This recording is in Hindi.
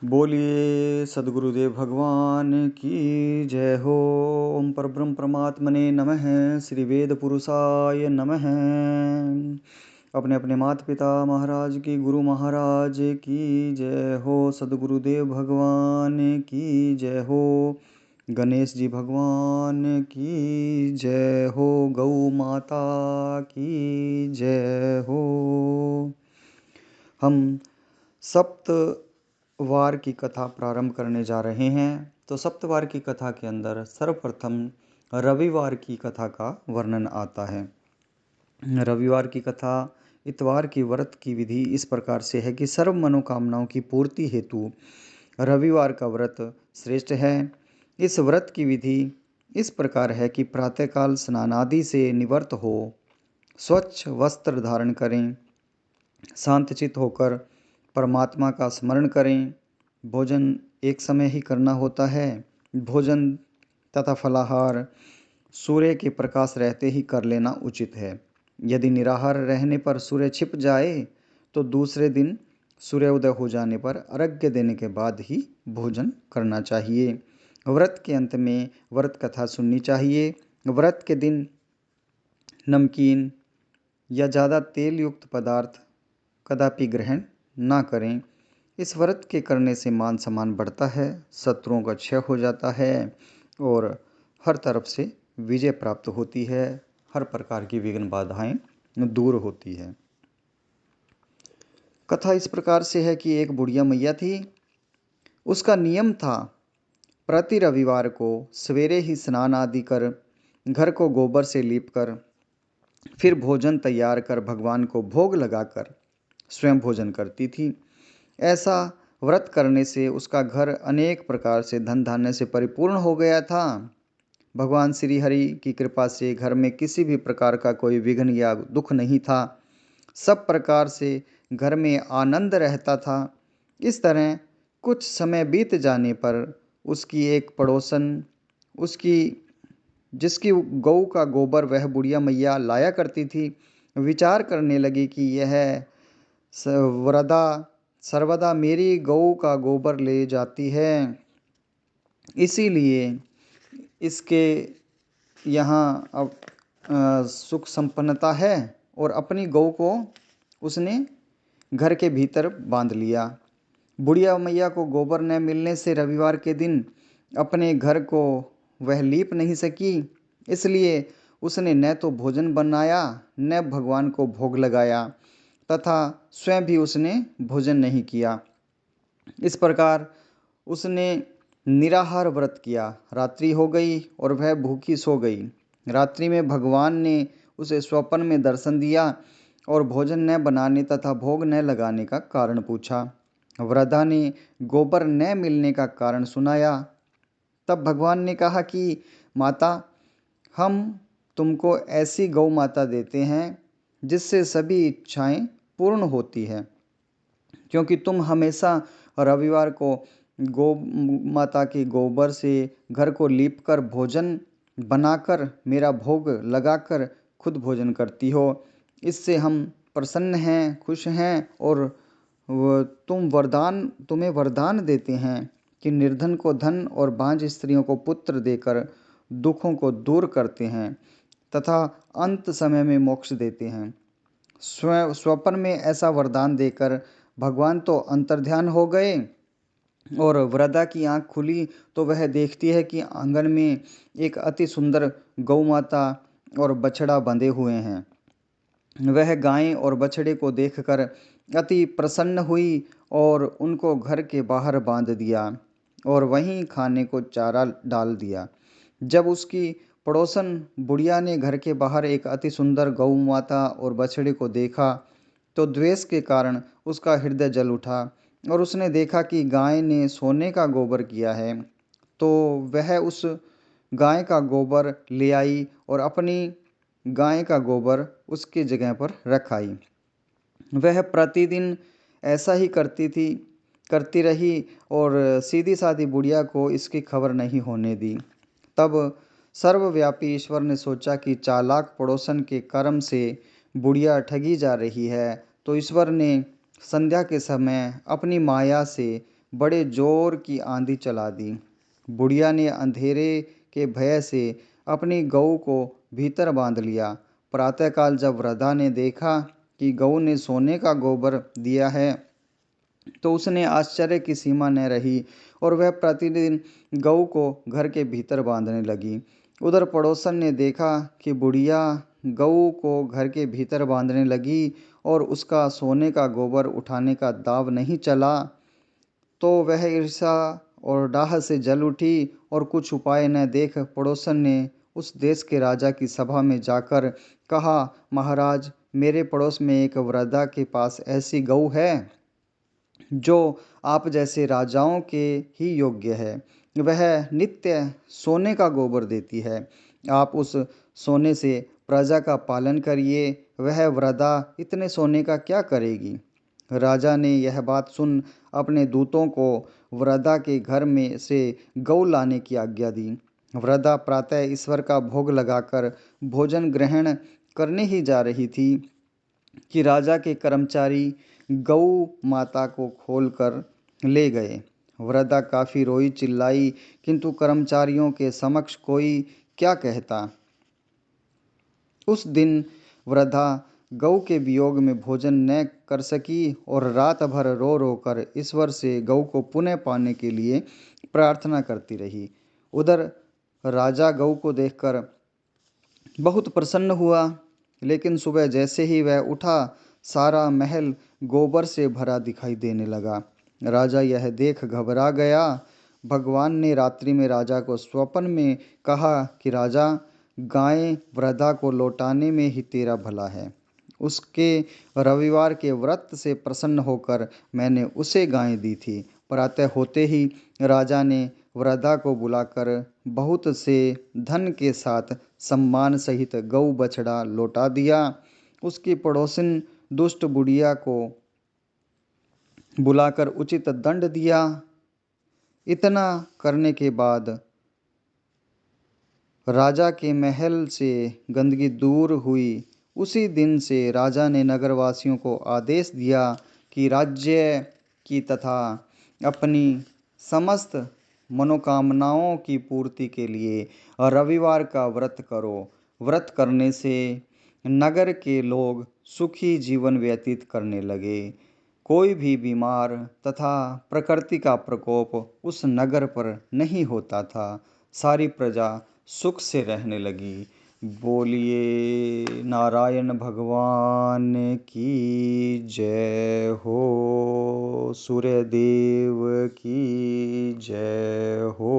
बोलिए सदगुरुदेव भगवान की जय हो। ओम परब्रह्म परमात्मने नमः। श्री वेद पुरुषाय नमः। अपने अपने माता पिता महाराज की, गुरु महाराज की जय हो। सदगुरुदेव भगवान की जय हो। गणेश जी भगवान की जय हो। गौ माता की जय हो। हम सप्तवार की कथा प्रारंभ करने जा रहे हैं। तो सप्तवार की कथा के अंदर सर्वप्रथम रविवार की कथा का वर्णन आता है। रविवार की कथा, इतवार की व्रत की विधि इस प्रकार से है कि सर्व मनोकामनाओं की पूर्ति हेतु रविवार का व्रत श्रेष्ठ है। इस व्रत की विधि इस प्रकार है कि प्रातःकाल स्नान आदि से निवृत्त हो, स्वच्छ वस्त्र धारण करें, शांतचित्त होकर परमात्मा का स्मरण करें। भोजन एक समय ही करना होता है। भोजन तथा फलाहार सूर्य के प्रकाश रहते ही कर लेना उचित है। यदि निराहार रहने पर सूर्य छिप जाए तो दूसरे दिन सूर्योदय हो जाने पर अर्घ्य देने के बाद ही भोजन करना चाहिए। व्रत के अंत में व्रत कथा सुननी चाहिए। व्रत के दिन नमकीन या ज़्यादा तेल युक्त पदार्थ कदापि ग्रहण ना करें। इस व्रत के करने से मान सम्मान बढ़ता है, शत्रुओं का क्षय हो जाता है और हर तरफ से विजय प्राप्त होती है। हर प्रकार की विघ्न बाधाएं दूर होती है। कथा इस प्रकार से है कि एक बुढ़िया मैया थी। उसका नियम था प्रति रविवार को सवेरे ही स्नान आदि कर, घर को गोबर से लीप कर, फिर भोजन तैयार कर भगवान को भोग लगाकर स्वयं भोजन करती थी। ऐसा व्रत करने से उसका घर अनेक प्रकार से धन धान्य से परिपूर्ण हो गया था। भगवान श्री हरि की कृपा से घर में किसी भी प्रकार का कोई विघ्न या दुख नहीं था। सब प्रकार से घर में आनंद रहता था। इस तरह कुछ समय बीत जाने पर उसकी एक पड़ोसन, उसकी जिसकी गऊ का गोबर वह बुढ़िया मैया लाया करती थी, विचार करने लगी कि यह वृद्धा सर्वदा मेरी गऊ का गोबर ले जाती है, इसीलिए इसके यहाँ अब सुख संपन्नता है। और अपनी गऊ को उसने घर के भीतर बांध लिया। बुढ़िया मैया को गोबर न मिलने से रविवार के दिन अपने घर को वह लीप नहीं सकी, इसलिए उसने न तो भोजन बनाया न भगवान को भोग लगाया तथा स्वयं भी उसने भोजन नहीं किया। इस प्रकार उसने निराहार व्रत किया। रात्रि हो गई और वह भूखी सो गई। रात्रि में भगवान ने उसे स्वप्न में दर्शन दिया और भोजन न बनाने तथा भोग न लगाने का कारण पूछा। वृद्धा ने गोबर न मिलने का कारण सुनाया। तब भगवान ने कहा कि माता, हम तुमको ऐसी गौ माता देते हैं जिससे सभी इच्छाएं पूर्ण होती है, क्योंकि तुम हमेशा रविवार को गौ माता के गोबर से घर को लीप कर भोजन बनाकर मेरा भोग लगाकर खुद भोजन करती हो। इससे हम प्रसन्न हैं, खुश हैं और तुम्हें वरदान देते हैं कि निर्धन को धन और बांझ स्त्रियों को पुत्र देकर दुखों को दूर करते हैं तथा अंत समय में मोक्ष देते हैं। स्वप्न में ऐसा वरदान देकर भगवान तो अंतर्ध्यान हो गए और वृद्धा की आंख खुली तो वह देखती है कि आंगन में एक अति सुंदर गौ माता और बछड़ा बंधे हुए हैं। वह गाय और बछड़े को देखकर अति प्रसन्न हुई और उनको घर के बाहर बांध दिया और वहीं खाने को चारा डाल दिया। जब उसकी पड़ोसन बुढ़िया ने घर के बाहर एक अति सुंदर गौ माता और बछड़े को देखा तो द्वेष के कारण उसका हृदय जल उठा और उसने देखा कि गाय ने सोने का गोबर किया है, तो वह उस गाय का गोबर ले आई और अपनी गाय का गोबर उसकी जगह पर रख आई। वह प्रतिदिन ऐसा ही करती रही और सीधी सादी बुढ़िया को इसकी खबर नहीं होने दी। तब सर्वव्यापी ईश्वर ने सोचा कि चालाक पड़ोसन के कर्म से बुढ़िया ठगी जा रही है, तो ईश्वर ने संध्या के समय अपनी माया से बड़े जोर की आंधी चला दी। बुढ़िया ने अंधेरे के भय से अपनी गऊ को भीतर बांध लिया। प्रातःकाल जब वृद्धा ने देखा कि गऊ ने सोने का गोबर दिया है तो उसने आश्चर्य की सीमा न रही और वह प्रतिदिन गऊ को घर के भीतर बांधने लगी। उधर पड़ोसन ने देखा कि बुढ़िया गऊ को घर के भीतर बांधने लगी और उसका सोने का गोबर उठाने का दाव नहीं चला, तो वह ईर्ष्या और डाह से जल उठी और कुछ उपाय न देख पड़ोसन ने उस देश के राजा की सभा में जाकर कहा, महाराज, मेरे पड़ोस में एक वृद्धा के पास ऐसी गऊ है जो आप जैसे राजाओं के ही योग्य है। वह नित्य सोने का गोबर देती है। आप उस सोने से प्रजा का पालन करिए। वह वृद्धा इतने सोने का क्या करेगी? राजा ने यह बात सुन अपने दूतों को वृद्धा के घर में से गऊ लाने की आज्ञा दी। वृद्धा प्रातः ईश्वर का भोग लगाकर भोजन ग्रहण करने ही जा रही थी कि राजा के कर्मचारी गऊ माता को खोलकर ले गए। वृद्धा काफी रोई चिल्लाई, किंतु कर्मचारियों के समक्ष कोई क्या कहता। उस दिन वृद्धा गऊ के वियोग में भोजन न कर सकी और रात भर रो रो कर ईश्वर से गऊ को पुनः पाने के लिए प्रार्थना करती रही। उधर राजा गऊ को देखकर बहुत प्रसन्न हुआ, लेकिन सुबह जैसे ही वह उठा सारा महल गोबर से भरा दिखाई देने लगा। राजा यह देख घबरा गया। भगवान ने रात्रि में राजा को स्वप्न में कहा कि राजा, गाय वृद्धा को लौटाने में ही तेरा भला है। उसके रविवार के व्रत से प्रसन्न होकर मैंने उसे गाय दी थी। प्रातः होते ही राजा ने वृद्धा को बुलाकर बहुत से धन के साथ सम्मान सहित गऊ बछड़ा लौटा दिया। उसकी पड़ोसिन दुष्ट बुढ़िया को बुलाकर उचित दंड दिया। इतना करने के बाद राजा के महल से गंदगी दूर हुई। उसी दिन से राजा ने नगरवासियों को आदेश दिया कि राज्य की तथा अपनी समस्त मनोकामनाओं की पूर्ति के लिए रविवार का व्रत करो। व्रत करने से नगर के लोग सुखी जीवन व्यतीत करने लगे। कोई भी बीमार तथा प्रकृति का प्रकोप उस नगर पर नहीं होता था। सारी प्रजा सुख से रहने लगी। बोलिए नारायण भगवान की जय हो, सूर्य देव की जय हो।